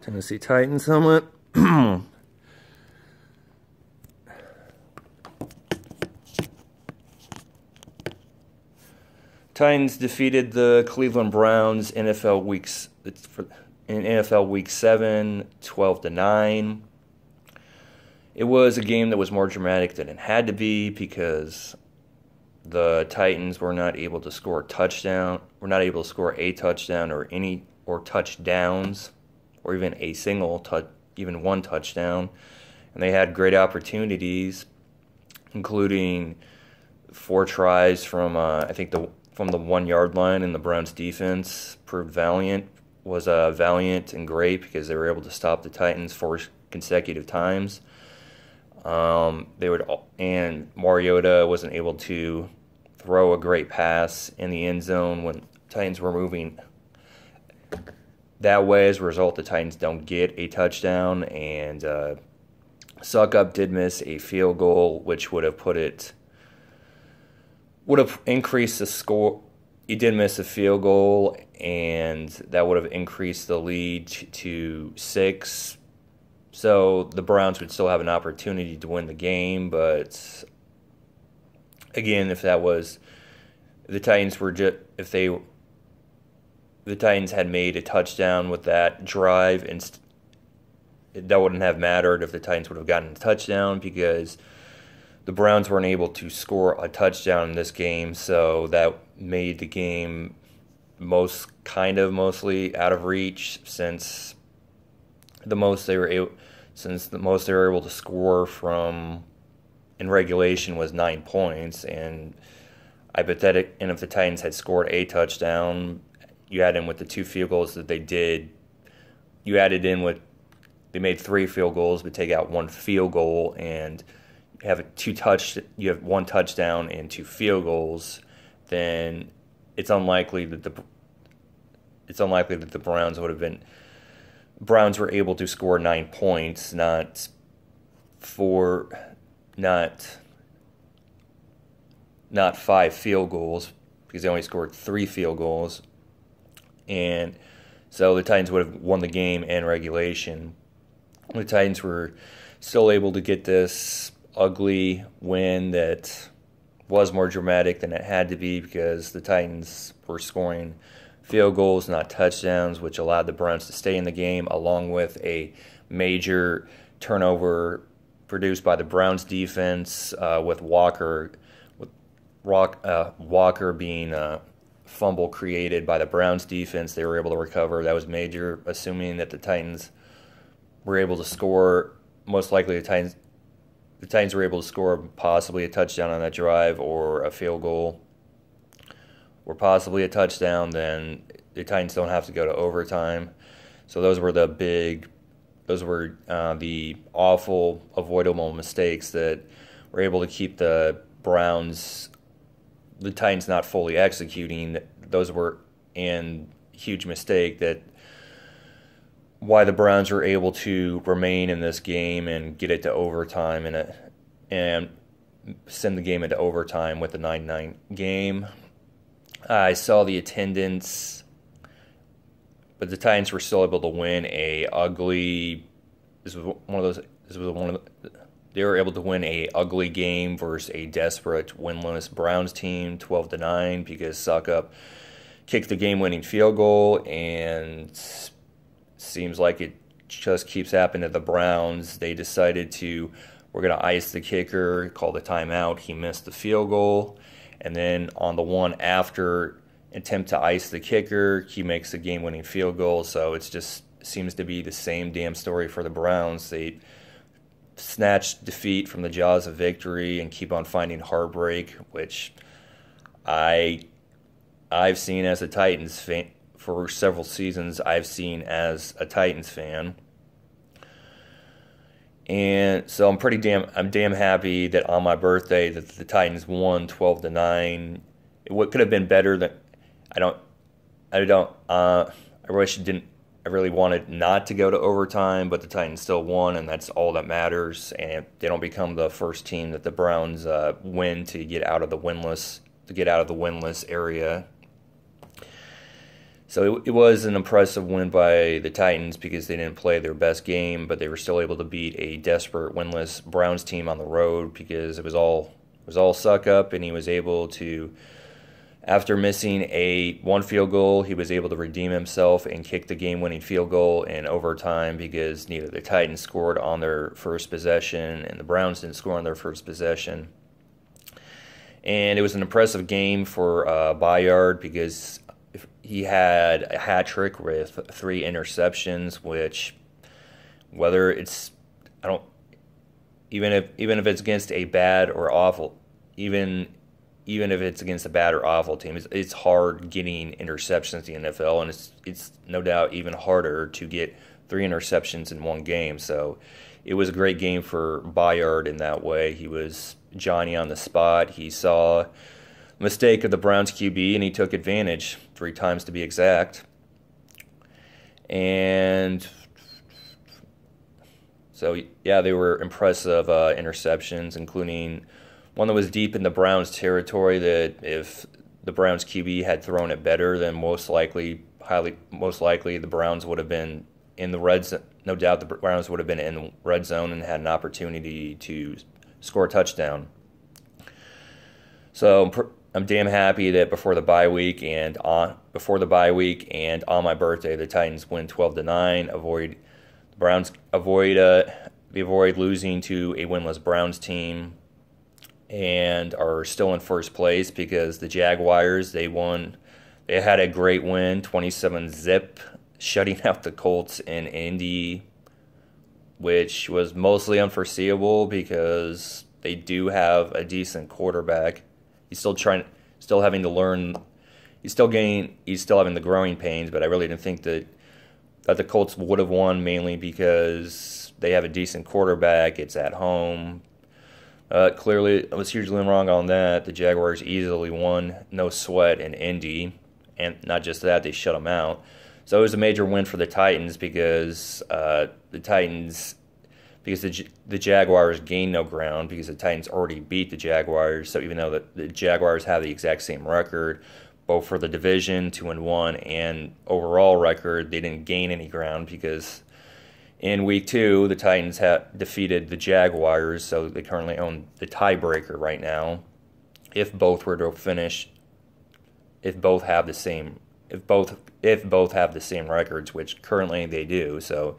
Tennessee Titans helmet. Titans defeated the Cleveland Browns in NFL Week 7, 12-9. It was a game that was more dramatic than it had to be because the Titans were not able to score a touchdown. Were not able to score a touchdown or touchdowns, or even a single even one touchdown. And they had great opportunities, including 4 tries from from the 1-yard line, and the Browns defense was valiant and great because they were able to stop the Titans 4 consecutive times. And Mariota wasn't able to throw a great pass in the end zone when Titans were moving that way. As a result, the Titans don't get a touchdown, and Suckup did miss a field goal, which would have increased the score. He did miss a field goal, and that would have increased the lead to 6. So the Browns would still have an opportunity to win the game, but again, if the Titans had made a touchdown with that drive, and that wouldn't have mattered if the Titans would have gotten a touchdown, because the Browns weren't able to score a touchdown in this game, so that made the game mostly out of reach, since the most they were able to score from in regulation was 9 points, and if the Titans had scored a touchdown, you add in with the 2 field goals that they did, they made 3 field goals, but take out 1 field goal, and you have 1 touchdown and 2 field goals, then it's unlikely that the Browns were able to score 9 points, not 5 field goals, because they only scored 3 field goals. And so the Titans would have won the game in regulation. The Titans were still able to get this ugly win that was more dramatic than it had to be, because the Titans were scoring field goals, not touchdowns, which allowed the Browns to stay in the game, along with a major turnover produced by the Browns defense, with Walker being a fumble created by the Browns defense. They were able to recover. That was major, assuming that the Titans were able to score. Most likely the Titans were able to score possibly a touchdown on that drive, or a field goal, or possibly a touchdown. Then the Titans don't have to go to overtime. So those were the awful avoidable mistakes that were able to keep the Titans not fully executing. Those were a huge mistake that why the Browns were able to remain in this game and get it to overtime and send the game into overtime with the 9-9 game. I saw the attendance, but the Titans were still able to win they were able to win a ugly game versus a desperate winless Browns team, 12-9, because Suckup kicked the game-winning field goal, and seems like it just keeps happening to the Browns. They decided we're going to ice the kicker, call the timeout. He missed the field goal, and then on the one after attempt to ice the kicker, he makes the game-winning field goal. So it just seems to be the same damn story for the Browns. They snatch defeat from the jaws of victory and keep on finding heartbreak, which I've seen as a Titans fan for several seasons. I've seen as a Titans fan, and so I'm damn happy that on my birthday that the Titans won 12-9. What could have been better than I really wanted not to go to overtime, but the Titans still won, and that's all that matters. And they don't become the first team that the Browns win to get out of the winless area. So it was an impressive win by the Titans because they didn't play their best game, but they were still able to beat a desperate winless Browns team on the road because it was all suck up, and he was able to, after missing a one field goal, he was able to redeem himself and kick the game-winning field goal in overtime because neither the Titans scored on their first possession and the Browns didn't score on their first possession. And it was an impressive game for Bayard because he had a hat trick with 3 interceptions, which, whether it's, I don't, even if it's against a bad or awful, even if it's against a bad or awful team, it's hard getting interceptions in the NFL, and it's no doubt even harder to get 3 interceptions in one game. So it was a great game for Bayard in that way. He was Johnny on the spot. He saw a mistake of the Browns QB, and he took advantage 3 times to be exact. And so, yeah, they were impressive interceptions, including one that was deep in the Browns territory that if the Browns QB had thrown it better, then most likely the Browns would have been in the red zone. No doubt the Browns would have been in the red zone and had an opportunity to score a touchdown. So I'm damn happy that before the bye week and on my birthday, the Titans win 12-9. Avoid losing to a winless Browns team, and are still in first place because the Jaguars, they had a great win, 27-zip, shutting out the Colts in Indy, which was mostly unforeseeable because they do have a decent quarterback. He's still having to learn. He's still having the growing pains, but I really didn't think that the Colts would have won, mainly because they have a decent quarterback. It's at home. Clearly, I was hugely wrong on that. The Jaguars easily won, no sweat, in Indy, and not just that, they shut them out. So it was a major win for the Titans because the Jaguars gained no ground because the Titans already beat the Jaguars. So even though the Jaguars have the exact same record, both for the division 2-1 and overall record, they didn't gain any ground because in week 2 the Titans defeated the Jaguars, so they currently own the tiebreaker right now. If both have the same records, which currently they do, so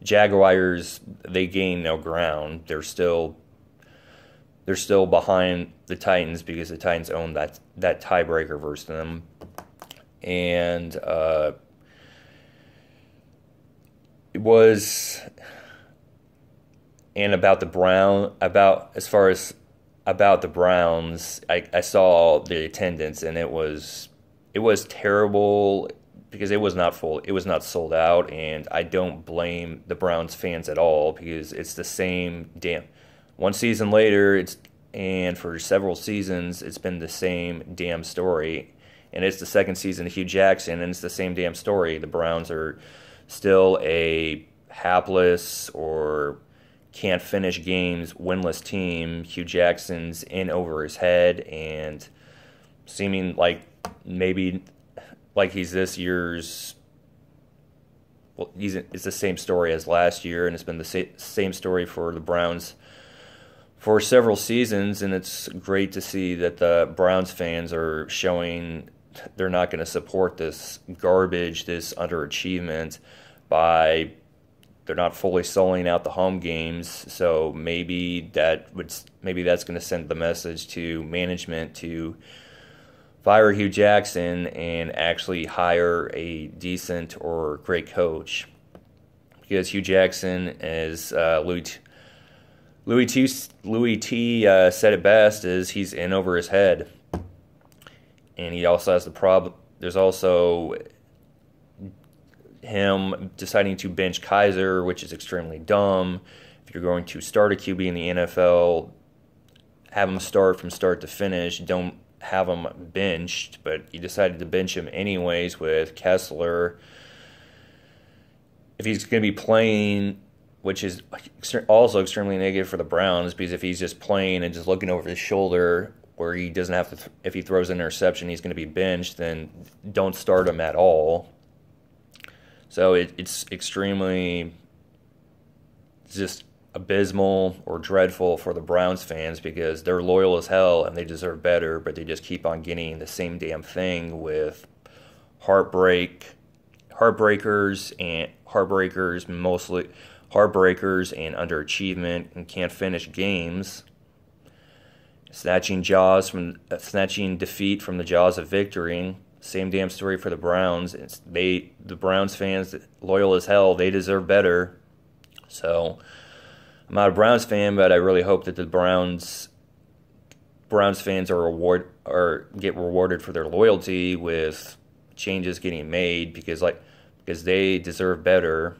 Jaguars, they gain no ground. They're still behind the Titans because the Titans own that tiebreaker versus them. And about the Browns, I saw the attendance, and it was terrible because it was not full. It was not sold out, and I don't blame the Browns fans at all because it's the same damn. One season later, and for several seasons, it's been the same damn story, and it's the second season of Hugh Jackson, and it's the same damn story. The Browns are still a hapless or can't finish games, winless team. Hugh Jackson's in over his head and seeming like maybe like he's this year's. Well, it's the same story as last year, and it's been the same story for the Browns for several seasons. And it's great to see that the Browns fans are showing they're not going to support this garbage, this underachievement, they're not fully selling out the home games. So maybe that's going to send the message to management to fire Hugh Jackson and actually hire a decent or great coach, because Hugh Jackson, as Louis T said it best, is he's in over his head, and he also has the problem. There's also him deciding to bench Kaiser, which is extremely dumb. If you're going to start a QB in the NFL, have him start from start to finish. Don't have him benched, but he decided to bench him anyways with Kessler. If he's going to be playing, which is also extremely negative for the Browns, because if he's just playing and just looking over his shoulder where he doesn't have to, if he throws an interception, he's going to be benched, then don't start him at all. So it's extremely just abysmal or dreadful for the Browns fans because they're loyal as hell and they deserve better, but they just keep on getting the same damn thing with heartbreakers, mostly heartbreakers and underachievement, and can't finish games. Snatching defeat from the jaws of victory. Same damn story for the Browns. The Browns fans, loyal as hell, they deserve better. So I'm not a Browns fan, but I really hope that the Browns fans get rewarded for their loyalty with changes getting made because they deserve better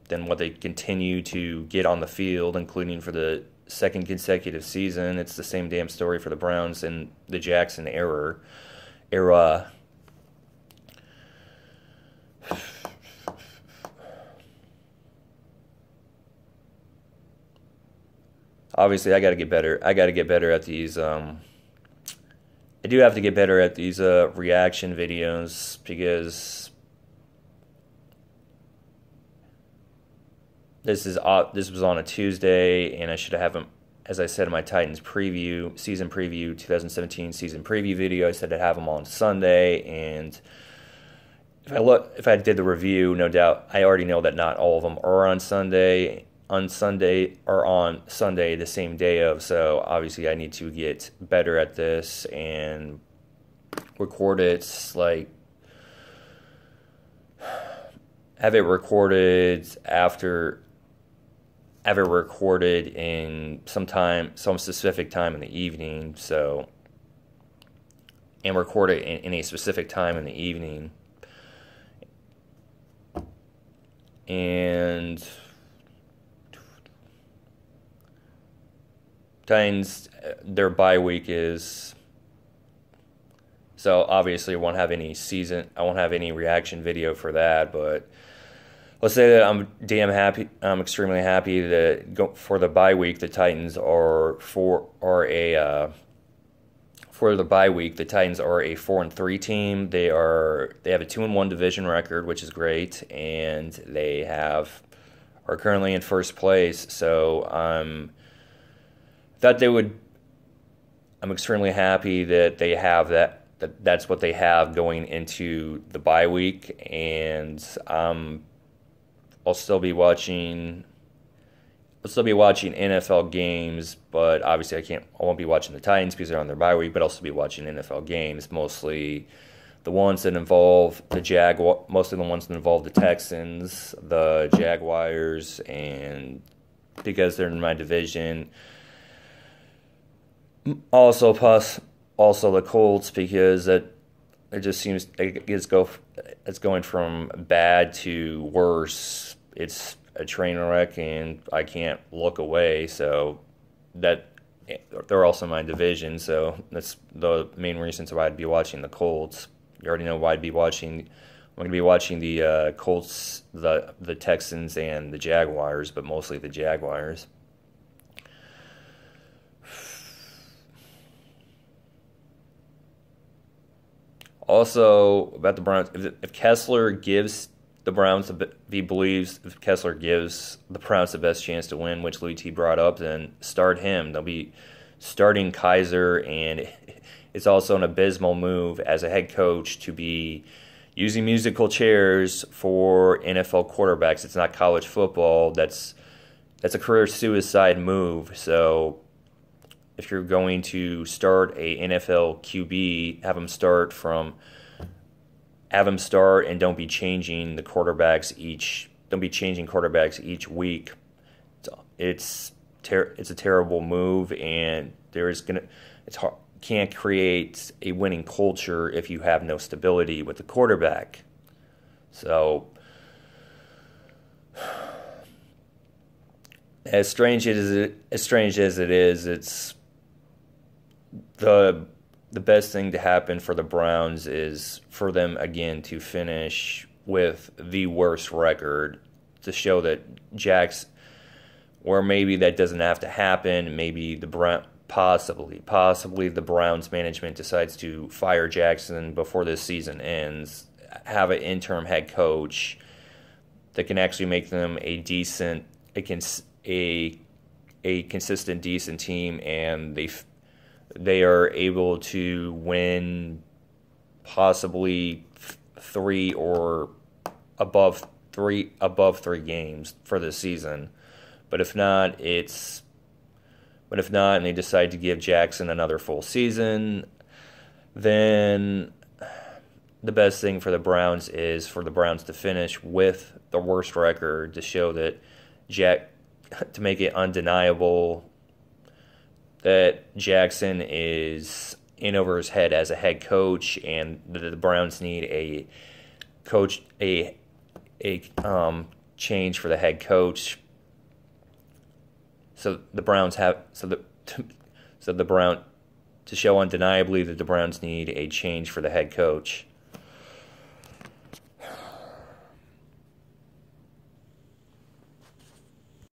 than what they continue to get on the field, including for the second consecutive season. It's the same damn story for the Browns in the Jackson era. Obviously, I got to get better. I got to get better at these. I do have to get better at these reaction videos because this was on a Tuesday, and I should have them, as I said in my Titans season preview, 2017 season preview video. I said I'd have them on Sunday, and if I did the review, no doubt I already know that not all of them are on Sunday. On Sunday the same day of, so obviously I need to get better at this and record it, have it recorded in some specific time in the evening, and record it in a specific time in the evening. And Titans, their bye week is, so obviously I won't have any reaction video for that, but let's say that I'm extremely happy that for the bye week the Titans are 4-3 team. They have a 2-1 division record, which is great, and they are currently in first place. So I'm extremely happy that they have that's what they have going into the bye week, and I'll still be watching NFL games, but obviously I won't be watching the Titans because they're on their bye week, but I'll still be watching NFL games, mostly the ones that involve mostly the ones that involve the Texans, the Jaguars, and because they're in my division. Also the Colts, because it just seems it's going from bad to worse. It's a train wreck, and I can't look away. So that they're also my division. So that's the main reasons why I'd be watching the Colts. You already know why I'd be watching. I'm going to be watching the Colts, the Texans, and the Jaguars, but mostly the Jaguars. Also, about the Browns, if Kessler gives the Browns, if he believes if Kessler gives the Browns the best chance to win, which Louis T brought up, then start him. They'll be starting Kaiser, and it's also an abysmal move as a head coach to be using musical chairs for NFL quarterbacks. It's not college football. That's a career suicide move. So if you're going to start a NFL QB, have him start and don't be changing quarterbacks each week. It's a terrible move, and can't create a winning culture if you have no stability with the quarterback. So as strange as it is, it's the best thing to happen for the Browns is for them again to finish with the worst record to show that where maybe that doesn't have to happen. Maybe possibly the Browns management decides to fire Jackson before this season ends, have an interim head coach that can actually make them a decent, a consistent, decent team, and they are able to win possibly three or above three games for this season. But if not, and they decide to give Jackson another full season, then the best thing for the Browns is for the Browns to finish with the worst record to show that to make it undeniable that Jackson is in over his head as a head coach, and the Browns need a change for the head coach. To show undeniably that the Browns need a change for the head coach.